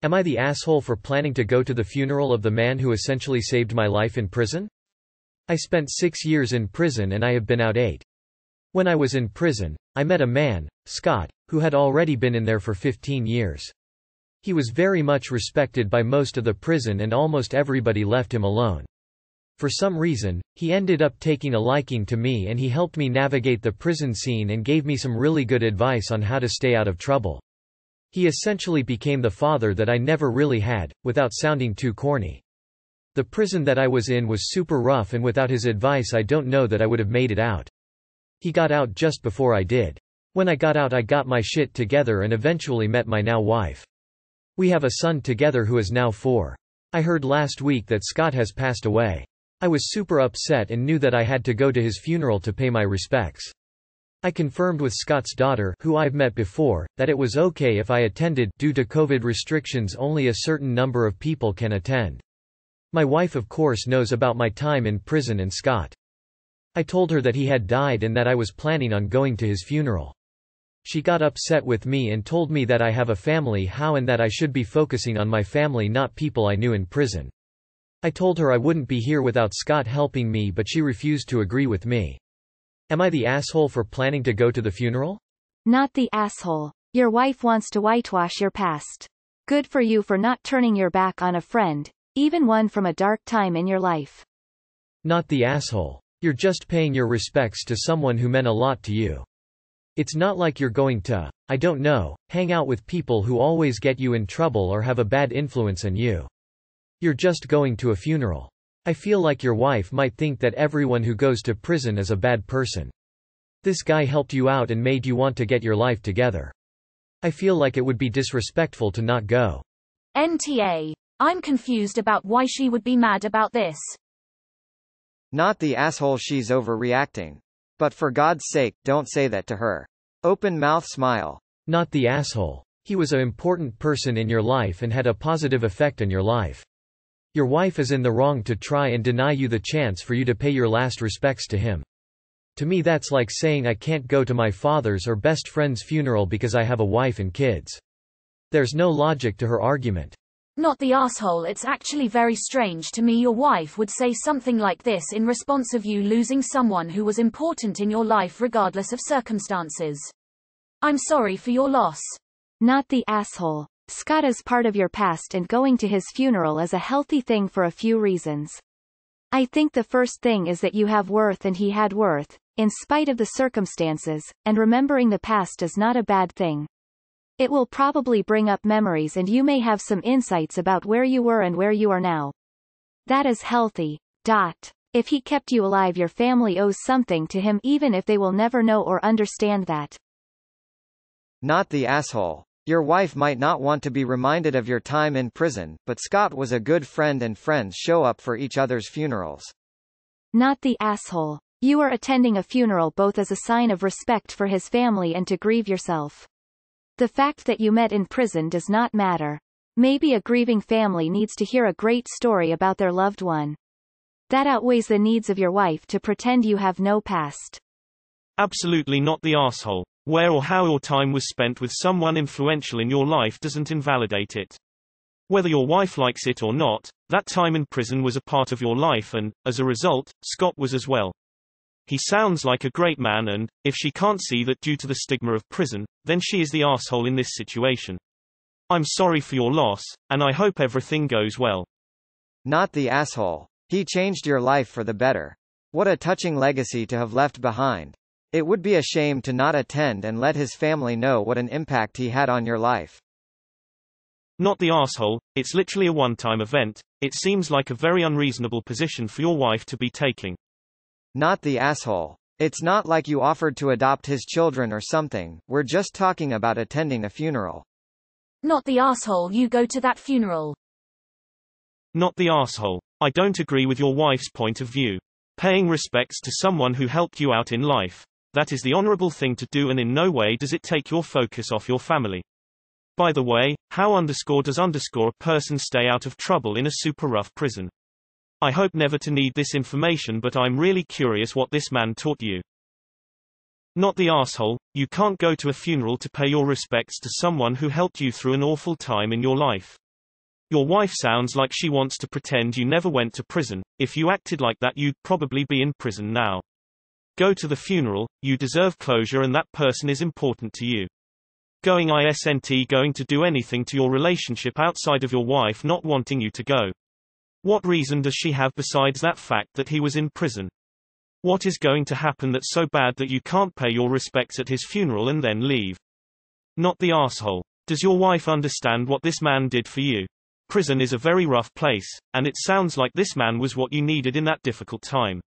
Am I the asshole for planning to go to the funeral of the man who essentially saved my life in prison? I spent 6 years in prison and I have been out 8. When I was in prison, I met a man, Scott, who had already been in there for 15 years. He was very much respected by most of the prison and almost everybody left him alone. For some reason, he ended up taking a liking to me and he helped me navigate the prison scene and gave me some really good advice on how to stay out of trouble. He essentially became the father that I never really had, without sounding too corny. The prison that I was in was super rough and without his advice I don't know that I would have made it out. He got out just before I did. When I got out I got my shit together and eventually met my now wife. We have a son together who is now 4. I heard last week that Scott has passed away. I was super upset and knew that I had to go to his funeral to pay my respects. I confirmed with Scott's daughter, who I've met before, that it was okay if I attended. Due to COVID restrictions only a certain number of people can attend. My wife of course knows about my time in prison and Scott. I told her that he had died and that I was planning on going to his funeral. She got upset with me and told me that I have a family and that I should be focusing on my family, not people I knew in prison. I told her I wouldn't be here without Scott helping me, but she refused to agree with me. Am I the asshole for planning to go to the funeral? Not the asshole. Your wife wants to whitewash your past. Good for you for not turning your back on a friend, even one from a dark time in your life. Not the asshole. You're just paying your respects to someone who meant a lot to you. It's not like you're going to, I don't know, hang out with people who always get you in trouble or have a bad influence on you. You're just going to a funeral. I feel like your wife might think that everyone who goes to prison is a bad person. This guy helped you out and made you want to get your life together. I feel like it would be disrespectful to not go. NTA. I'm confused about why she would be mad about this. Not the asshole, she's overreacting. But for God's sake, don't say that to her. Open mouth smile. Not the asshole. He was an important person in your life and had a positive effect on your life. Your wife is in the wrong to try and deny you the chance for you to pay your last respects to him. To me that's like saying I can't go to my father's or best friend's funeral because I have a wife and kids. There's no logic to her argument. Not the asshole. It's actually very strange to me your wife would say something like this in response of you losing someone who was important in your life regardless of circumstances. I'm sorry for your loss. Not the asshole. Scott is part of your past and going to his funeral is a healthy thing for a few reasons. I think the first thing is that you have worth and he had worth, in spite of the circumstances, and remembering the past is not a bad thing. It will probably bring up memories and you may have some insights about where you were and where you are now. That is healthy. If he kept you alive, your family owes something to him even if they will never know or understand that. Not the asshole. Your wife might not want to be reminded of your time in prison, but Scott was a good friend and friends show up for each other's funerals. Not the asshole. You are attending a funeral both as a sign of respect for his family and to grieve yourself. The fact that you met in prison does not matter. Maybe a grieving family needs to hear a great story about their loved one. That outweighs the needs of your wife to pretend you have no past. Absolutely not the asshole. Where or how your time was spent with someone influential in your life doesn't invalidate it. Whether your wife likes it or not, that time in prison was a part of your life and, as a result, Scott was as well. He sounds like a great man and, if she can't see that due to the stigma of prison, then she is the asshole in this situation. I'm sorry for your loss, and I hope everything goes well. Not the asshole. He changed your life for the better. What a touching legacy to have left behind. It would be a shame to not attend and let his family know what an impact he had on your life. Not the asshole. It's literally a one-time event. It seems like a very unreasonable position for your wife to be taking. Not the asshole. It's not like you offered to adopt his children or something, we're just talking about attending a funeral. Not the asshole. You go to that funeral. Not the asshole. I don't agree with your wife's point of view. Paying respects to someone who helped you out in life. That is the honorable thing to do and in no way does it take your focus off your family. By the way, how does a person stay out of trouble in a super rough prison? I hope never to need this information, but I'm really curious what this man taught you. Not the asshole. You can't go to a funeral to pay your respects to someone who helped you through an awful time in your life. Your wife sounds like she wants to pretend you never went to prison. If you acted like that, you'd probably be in prison now. Go to the funeral, you deserve closure and that person is important to you. Going to do anything to your relationship outside of your wife not wanting you to go. What reason does she have besides that fact that he was in prison? What is going to happen that's so bad that you can't pay your respects at his funeral and then leave? Not the asshole. Does your wife understand what this man did for you? Prison is a very rough place, and it sounds like this man was what you needed in that difficult time.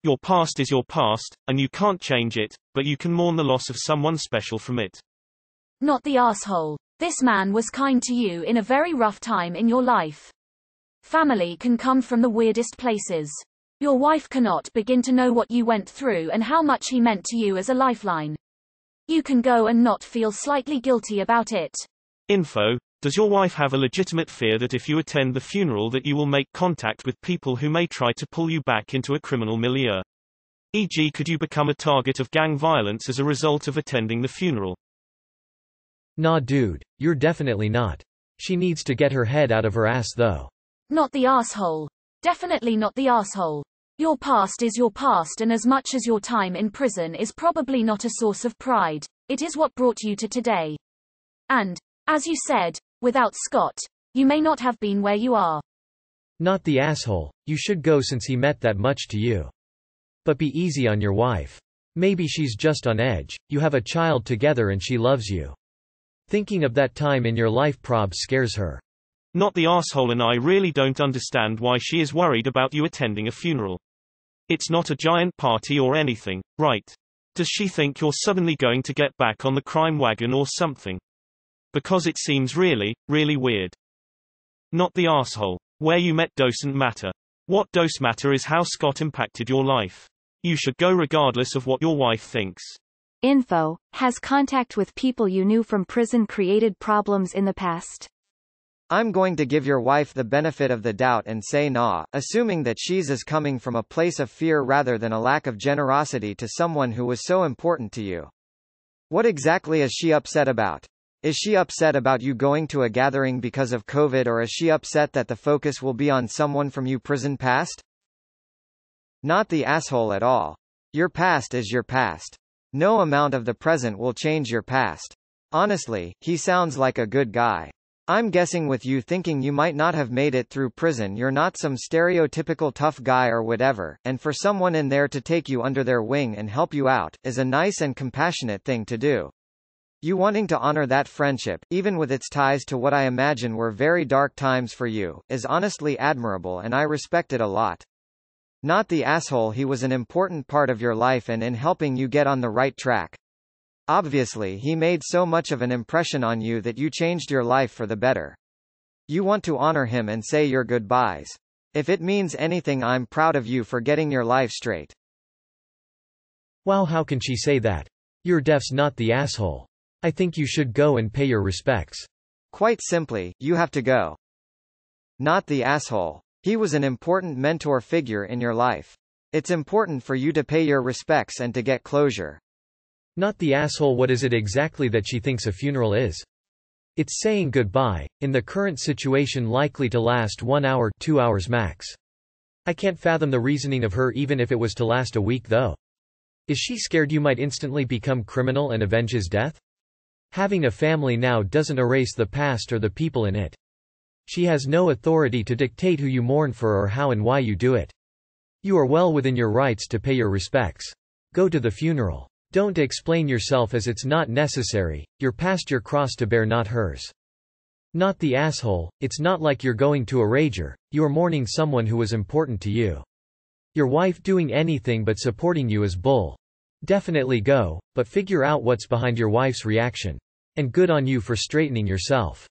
Your past is your past, and you can't change it, but you can mourn the loss of someone special from it. Not the asshole. This man was kind to you in a very rough time in your life. Family can come from the weirdest places. Your wife cannot begin to know what you went through and how much he meant to you as a lifeline. You can go and not feel slightly guilty about it. Info. Does your wife have a legitimate fear that if you attend the funeral that you will make contact with people who may try to pull you back into a criminal milieu? E.g., could you become a target of gang violence as a result of attending the funeral? Nah dude, you're definitely not. She needs to get her head out of her ass though. Not the asshole. Definitely not the asshole. Your past is your past, and as much as your time in prison is probably not a source of pride, it is what brought you to today. And, as you said, without Scott, you may not have been where you are. Not the asshole. You should go since he meant that much to you. But be easy on your wife. Maybe she's just on edge. You have a child together and she loves you. Thinking of that time in your life prob scares her. Not the asshole, and I really don't understand why she is worried about you attending a funeral. It's not a giant party or anything, right? Does she think you're suddenly going to get back on the crime wagon or something? Because it seems really, really weird. Not the asshole. Where you met doesn't matter. What does matter is how Scott impacted your life. You should go regardless of what your wife thinks. Info. Has contact with people you knew from prison created problems in the past? I'm going to give your wife the benefit of the doubt and say nah, assuming that she's coming from a place of fear rather than a lack of generosity to someone who was so important to you. What exactly is she upset about? Is she upset about you going to a gathering because of COVID, or is she upset that the focus will be on someone from your prison past? Not the asshole at all. Your past is your past. No amount of the present will change your past. Honestly, he sounds like a good guy. I'm guessing with you thinking you might not have made it through prison, you're not some stereotypical tough guy or whatever, and for someone in there to take you under their wing and help you out, is a nice and compassionate thing to do. You wanting to honor that friendship, even with its ties to what I imagine were very dark times for you, is honestly admirable and I respect it a lot. Not the asshole. He was an important part of your life and in helping you get on the right track. Obviously he made so much of an impression on you that you changed your life for the better. You want to honor him and say your goodbyes. If it means anything, I'm proud of you for getting your life straight. Wow, how can she say that? You're def's not the asshole. I think you should go and pay your respects. Quite simply, you have to go. Not the asshole. He was an important mentor figure in your life. It's important for you to pay your respects and to get closure. Not the asshole. What is it exactly that she thinks a funeral is? It's saying goodbye, in the current situation likely to last 1 hour, 2 hours max. I can't fathom the reasoning of her even if it was to last a week though. Is she scared you might instantly become criminal and avenge his death? Having a family now doesn't erase the past or the people in it. She has no authority to dictate who you mourn for or how and why you do it. You are well within your rights to pay your respects. Go to the funeral. Don't explain yourself as it's not necessary. You're past your cross to bear, not hers. Not the asshole. It's not like you're going to a rager. You are mourning someone who was important to you. Your wife doing anything but supporting you is bull. Definitely go, but figure out what's behind your wife's reaction. And good on you for straightening yourself.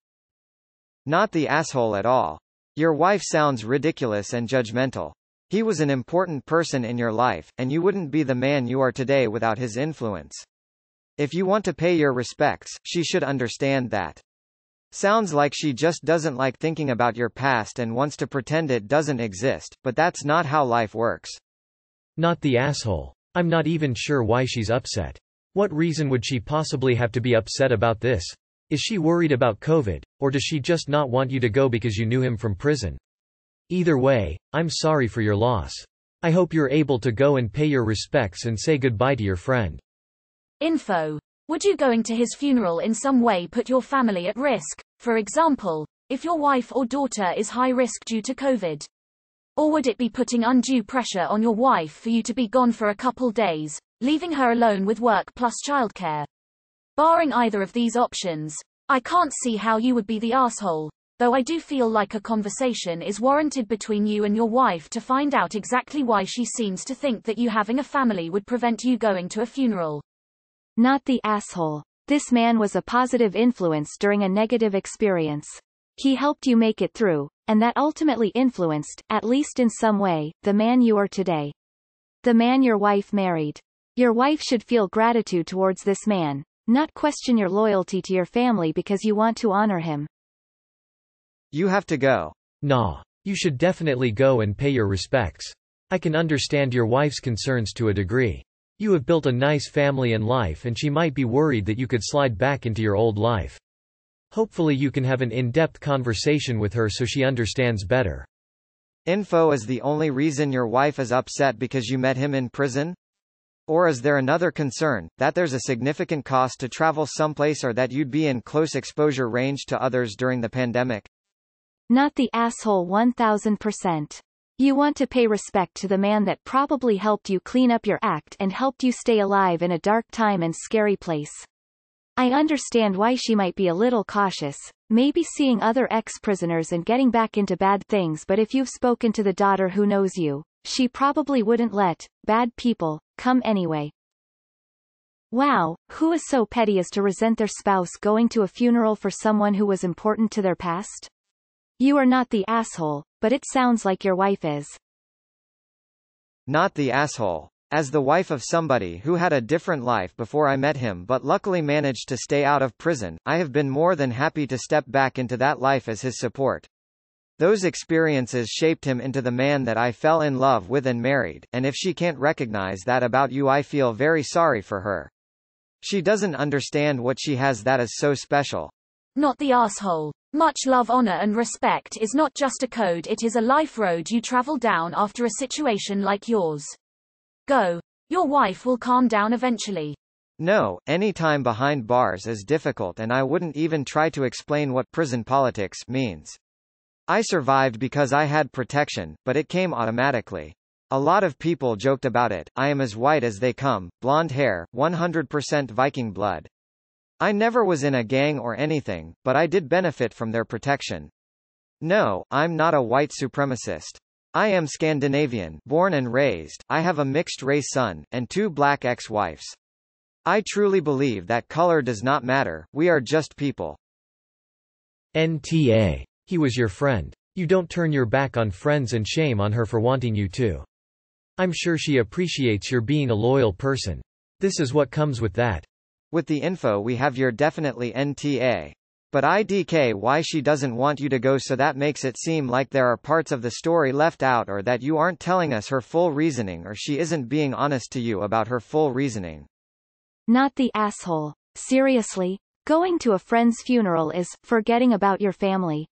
Not the asshole at all. Your wife sounds ridiculous and judgmental. He was an important person in your life, and you wouldn't be the man you are today without his influence. If you want to pay your respects, she should understand that. Sounds like she just doesn't like thinking about your past and wants to pretend it doesn't exist, but that's not how life works. Not the asshole. I'm not even sure why she's upset. What reason would she possibly have to be upset about this? Is she worried about COVID, or does she just not want you to go because you knew him from prison? Either way, I'm sorry for your loss. I hope you're able to go and pay your respects and say goodbye to your friend. Info. Would you going to his funeral in some way put your family at risk? For example, if your wife or daughter is high risk due to COVID? Or would it be putting undue pressure on your wife for you to be gone for a couple days, leaving her alone with work plus childcare? Barring either of these options, I can't see how you would be the asshole, though I do feel like a conversation is warranted between you and your wife to find out exactly why she seems to think that you having a family would prevent you going to a funeral. Not the asshole. This man was a positive influence during a negative experience. He helped you make it through, and that ultimately influenced, at least in some way, the man you are today. The man your wife married. Your wife should feel gratitude towards this man, not question your loyalty to your family because you want to honor him. You have to go. Nah. You should definitely go and pay your respects. I can understand your wife's concerns to a degree. You have built a nice family and life, and she might be worried that you could slide back into your old life. Hopefully you can have an in-depth conversation with her so she understands better. Info. Is the only reason your wife is upset because you met him in prison? Or is there another concern, that there's a significant cost to travel someplace or that you'd be in close exposure range to others during the pandemic? Not the asshole 1000%. You want to pay respect to the man that probably helped you clean up your act and helped you stay alive in a dark time and scary place. I understand why she might be a little cautious, maybe seeing other ex-prisoners and getting back into bad things, but if you've spoken to the daughter who knows you, she probably wouldn't let bad people come anyway. Wow, who is so petty as to resent their spouse going to a funeral for someone who was important to their past? You are not the asshole, but it sounds like your wife is. Not the asshole. As the wife of somebody who had a different life before I met him but luckily managed to stay out of prison, I have been more than happy to step back into that life as his support. Those experiences shaped him into the man that I fell in love with and married, and if she can't recognize that about you, I feel very sorry for her. She doesn't understand what she has that is so special. Not the asshole. Much love, honor and respect is not just a code, it is a life road you travel down after a situation like yours. Go. Your wife will calm down eventually. No, any time behind bars is difficult, and I wouldn't even try to explain what prison politics means. I survived because I had protection, but it came automatically. A lot of people joked about it. I am as white as they come, blonde hair, 100% Viking blood. I never was in a gang or anything, but I did benefit from their protection. No, I'm not a white supremacist. I am Scandinavian, born and raised. I have a mixed-race son, and 2 black ex-wives. I truly believe that color does not matter, we are just people. NTA. He was your friend. You don't turn your back on friends, and shame on her for wanting you to. I'm sure she appreciates your being a loyal person. This is what comes with that. With the info we have, you're definitely NTA. But IDK, why she doesn't want you to go, so that makes it seem like there are parts of the story left out, or that you aren't telling us her full reasoning, or she isn't being honest to you about her full reasoning. Not the asshole. Seriously? Going to a friend's funeral is forgetting about your family.